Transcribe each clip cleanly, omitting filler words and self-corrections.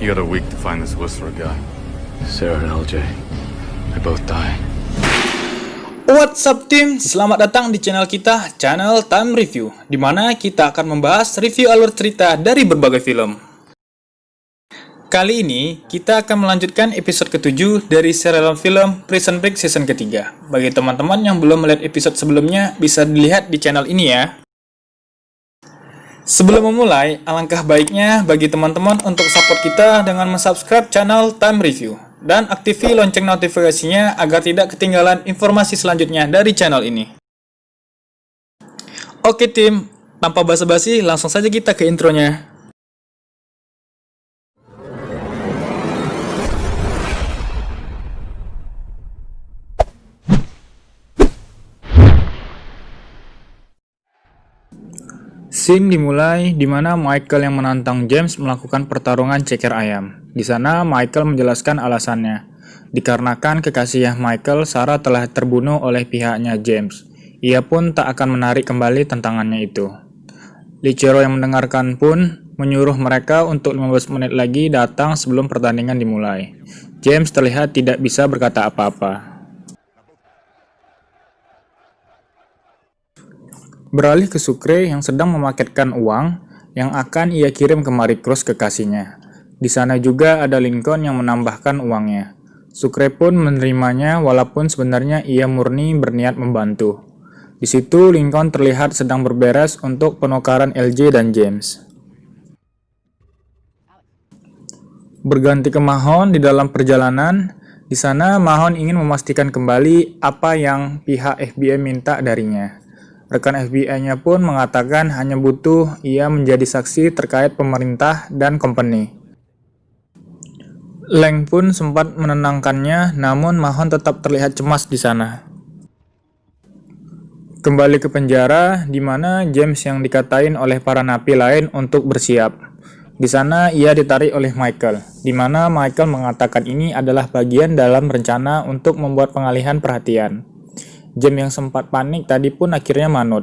You got a week to find this Whistler guy. Sarah and LJ, they both died. What's up team? Selamat datang di channel kita, Channel Time Review, di mana kita akan membahas review alur cerita dari berbagai film. Kali ini, kita akan melanjutkan episode ke-7 dari serial film Prison Break season ketiga. Bagi teman-teman yang belum melihat episode sebelumnya, bisa dilihat di channel ini ya. Sebelum memulai, alangkah baiknya bagi teman-teman untuk support kita dengan mensubscribe channel Time Review dan aktifkan lonceng notifikasinya agar tidak ketinggalan informasi selanjutnya dari channel ini. Oke tim, tanpa basa-basi langsung saja kita ke intronya. Scene dimulai di mana Michael yang menantang James melakukan pertarungan ceker ayam. Di sana Michael menjelaskan alasannya. Dikarenakan kekasih Michael, Sarah telah terbunuh oleh pihaknya James. Ia pun tak akan menarik kembali tantangannya itu. Licero yang mendengarkan pun menyuruh mereka untuk 15 menit lagi datang sebelum pertandingan dimulai. James terlihat tidak bisa berkata apa-apa. Beralih ke Sucre yang sedang memaketkan uang yang akan ia kirim ke Marie Cruz kekasihnya. Di sana juga ada Lincoln yang menambahkan uangnya. Sucre pun menerimanya walaupun sebenarnya ia murni berniat membantu. Di situ Lincoln terlihat sedang berberes untuk penukaran LJ dan James. Berganti ke Mahon di dalam perjalanan. Di sana Mahon ingin memastikan kembali apa yang pihak FBI minta darinya. Rekan FBI-nya pun mengatakan hanya butuh ia menjadi saksi terkait pemerintah dan company. Lang pun sempat menenangkannya, namun Mahon tetap terlihat cemas di sana. Kembali ke penjara, di mana James yang dikatain oleh para napi lain untuk bersiap. Di sana ia ditarik oleh Michael, di mana Michael mengatakan ini adalah bagian dalam rencana untuk membuat pengalihan perhatian. James yang sempat panik tadi pun akhirnya manut.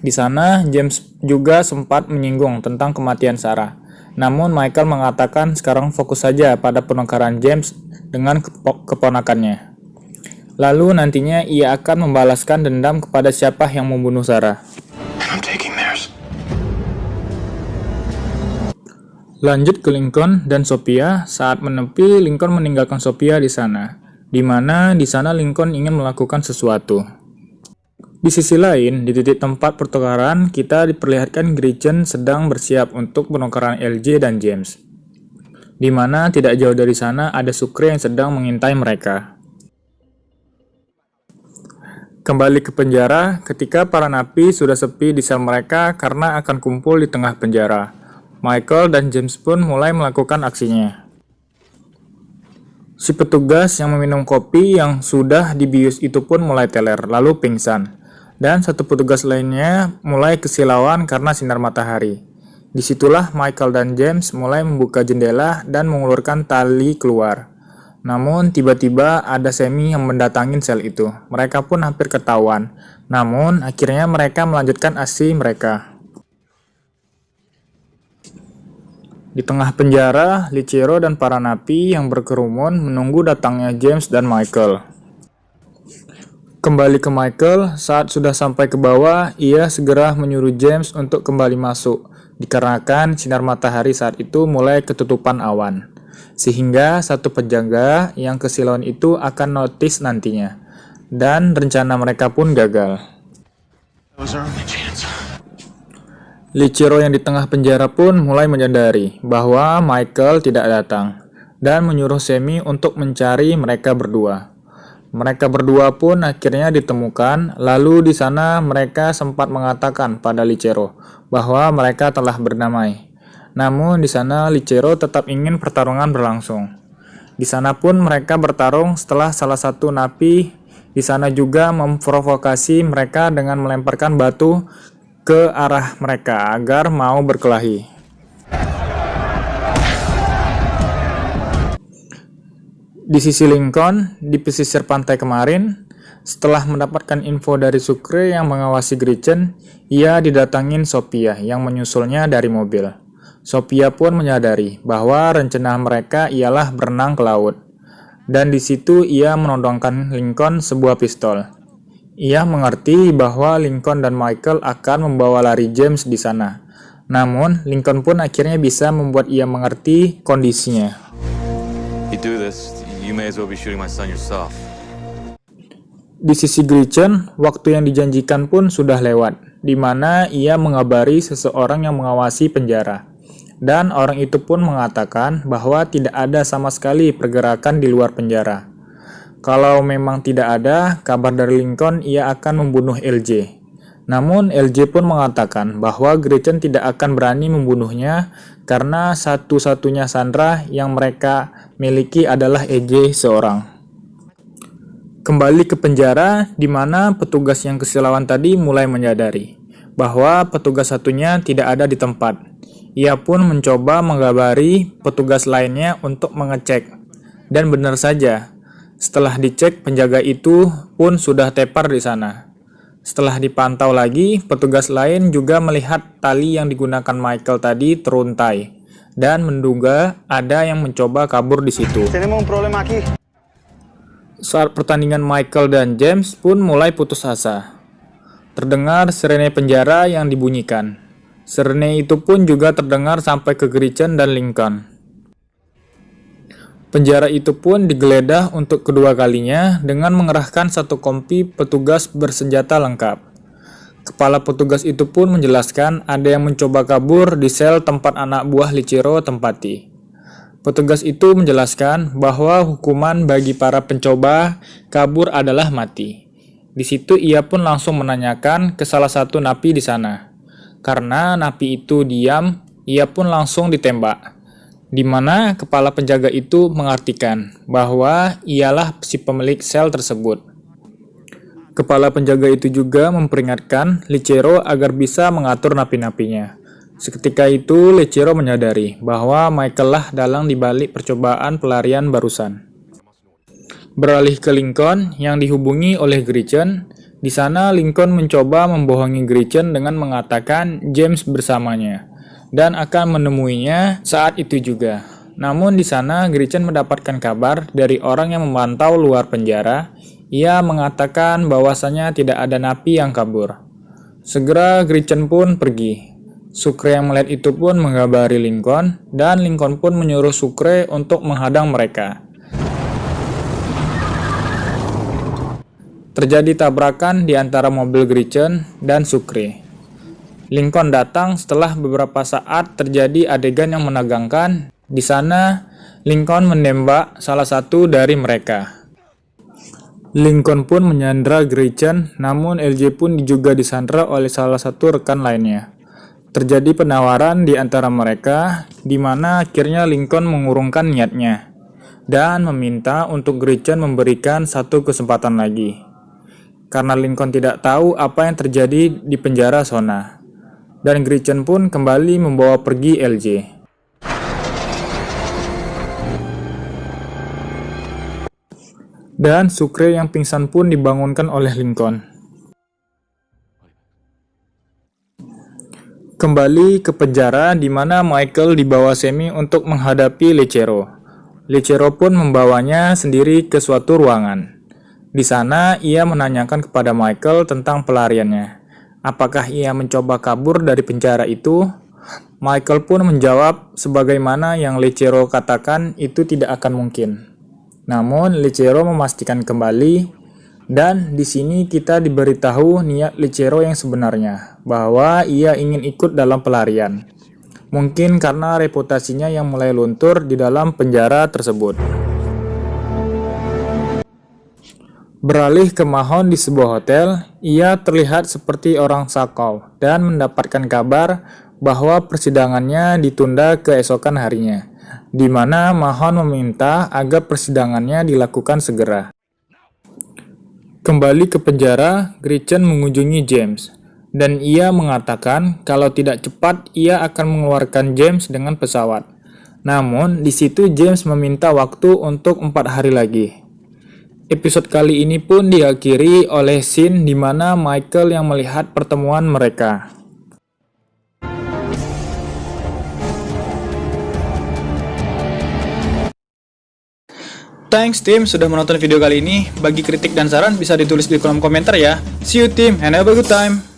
Di sana, James juga sempat menyinggung tentang kematian Sarah. Namun, Michael mengatakan sekarang fokus saja pada penukaran James dengan keponakannya. Lalu nantinya ia akan membalaskan dendam kepada siapa yang membunuh Sarah. Lanjut ke Lincoln dan Sophia. Saat menepi, Lincoln meninggalkan Sophia di sana. Di mana di sana Lincoln ingin melakukan sesuatu. Di sisi lain, di titik tempat pertukaran, kita diperlihatkan Gretchen sedang bersiap untuk penukaran LJ dan James. Di mana tidak jauh dari sana ada Sucre yang sedang mengintai mereka. Kembali ke penjara, ketika para napi sudah sepi di sel mereka karena akan kumpul di tengah penjara. Michael dan James pun mulai melakukan aksinya. Si petugas yang meminum kopi yang sudah dibius itu pun mulai teler, lalu pingsan. Dan satu petugas lainnya mulai kesilauan karena sinar matahari. Disitulah Michael dan James mulai membuka jendela dan mengulurkan tali keluar. Namun tiba-tiba ada Sammy yang mendatangi sel itu. Mereka pun hampir ketahuan. Namun akhirnya mereka melanjutkan aksi mereka. Di tengah penjara, Licero dan para napi yang berkerumun menunggu datangnya James dan Michael. Kembali ke Michael, saat sudah sampai ke bawah, ia segera menyuruh James untuk kembali masuk, dikarenakan sinar matahari saat itu mulai ketutupan awan. Sehingga satu penjaga yang kesilauan itu akan notice nantinya, dan rencana mereka pun gagal. Licero yang di tengah penjara pun mulai menyadari bahwa Michael tidak datang dan menyuruh Sammy untuk mencari mereka berdua. Mereka berdua pun akhirnya ditemukan, lalu di sana mereka sempat mengatakan pada Licero bahwa mereka telah berdamai. Namun di sana Licero tetap ingin pertarungan berlangsung. Di sana pun mereka bertarung setelah salah satu napi di sana juga memprovokasi mereka dengan melemparkan batu ke arah mereka agar mau berkelahi. Di sisi Lincoln, di pesisir pantai kemarin, setelah mendapatkan info dari Sucre yang mengawasi Gretchen, ia didatangin Sophia yang menyusulnya dari mobil. Sophia pun menyadari bahwa rencana mereka ialah berenang ke laut. Dan di situ ia menodongkan Lincoln sebuah pistol. Ia mengerti bahwa Lincoln dan Michael akan membawa lari James di sana. Namun, Lincoln pun akhirnya bisa membuat ia mengerti kondisinya. You do this, you may as well be shooting my son yourself. Di sisi Gretchen, waktu yang dijanjikan pun sudah lewat, di mana ia mengabari seseorang yang mengawasi penjara. Dan orang itu pun mengatakan bahwa tidak ada sama sekali pergerakan di luar penjara. Kalau memang tidak ada kabar dari Lincoln, ia akan membunuh LJ. Namun LJ pun mengatakan bahwa Gretchen tidak akan berani membunuhnya karena satu-satunya Sandra yang mereka miliki adalah EJ seorang. Kembali ke penjara, di mana petugas yang kesilauan tadi mulai menyadari bahwa petugas satunya tidak ada di tempat. Ia pun mencoba mengabari petugas lainnya untuk mengecek. Dan benar saja, setelah dicek penjaga itu pun sudah tepar di sana. Setelah dipantau lagi, petugas lain juga melihat tali yang digunakan Michael tadi teruntai dan menduga ada yang mencoba kabur di situ. Saat pertandingan Michael dan James pun mulai putus asa. Terdengar sirene penjara yang dibunyikan. Sirene itu pun juga terdengar sampai ke Gretchen dan Lincoln. Penjara itu pun digeledah untuk kedua kalinya dengan mengerahkan satu kompi petugas bersenjata lengkap. Kepala petugas itu pun menjelaskan ada yang mencoba kabur di sel tempat anak buah Lichiro tempati. Petugas itu menjelaskan bahwa hukuman bagi para pencoba kabur adalah mati. Di situ ia pun langsung menanyakan ke salah satu napi di sana. Karena napi itu diam, ia pun langsung ditembak. Di mana kepala penjaga itu mengartikan bahwa ialah si pemilik sel tersebut. Kepala penjaga itu juga memperingatkan Lichiro agar bisa mengatur napi-napinya. Seketika itu, Lichiro menyadari bahwa Michael lah dalang dibalik percobaan pelarian barusan. Beralih ke Lincoln yang dihubungi oleh Gretchen. Di sana Lincoln mencoba membohongi Gretchen dengan mengatakan James bersamanya dan akan menemuinya saat itu juga. Namun di sana Gretchen mendapatkan kabar dari orang yang memantau luar penjara. Ia mengatakan bahwasanya tidak ada napi yang kabur. Segera Gretchen pun pergi. Sucre yang melihat itu pun mengabari Lincoln dan Lincoln pun menyuruh Sucre untuk menghadang mereka. Terjadi tabrakan di antara mobil Gretchen dan Sucre. Lincoln datang setelah beberapa saat terjadi adegan yang menegangkan. Di sana, Lincoln menembak salah satu dari mereka. Lincoln pun menyandra Gretchen, namun LJ pun juga disandra oleh salah satu rekan lainnya. Terjadi penawaran di antara mereka, di mana akhirnya Lincoln mengurungkan niatnya dan meminta untuk Gretchen memberikan satu kesempatan lagi. Karena Lincoln tidak tahu apa yang terjadi di penjara Sona. Dan Gretchen pun kembali membawa pergi LJ. Dan Sucre yang pingsan pun dibangunkan oleh Lincoln. Kembali ke penjara di mana Michael dibawa Semi untuk menghadapi Lichiro. Lichiro pun membawanya sendiri ke suatu ruangan. Di sana, ia menanyakan kepada Michael tentang pelariannya. Apakah ia mencoba kabur dari penjara itu? Michael pun menjawab sebagaimana yang Lichiro katakan itu tidak akan mungkin. Namun, Lichiro memastikan kembali, dan di sini kita diberitahu niat Lichiro yang sebenarnya, bahwa ia ingin ikut dalam pelarian. Mungkin karena reputasinya yang mulai luntur di dalam penjara tersebut. Beralih ke Mahon di sebuah hotel, ia terlihat seperti orang sakau dan mendapatkan kabar bahwa persidangannya ditunda keesokan harinya, di mana Mahon meminta agar persidangannya dilakukan segera. Kembali ke penjara, Gretchen mengunjungi James, dan ia mengatakan kalau tidak cepat ia akan mengeluarkan James dengan pesawat. Namun, di situ James meminta waktu untuk 4 hari lagi. Episode kali ini pun diakhiri oleh scene di mana Michael yang melihat pertemuan mereka. Thanks tim sudah menonton video kali ini. Bagi kritik dan saran bisa ditulis di kolom komentar ya. See you team and have a good time.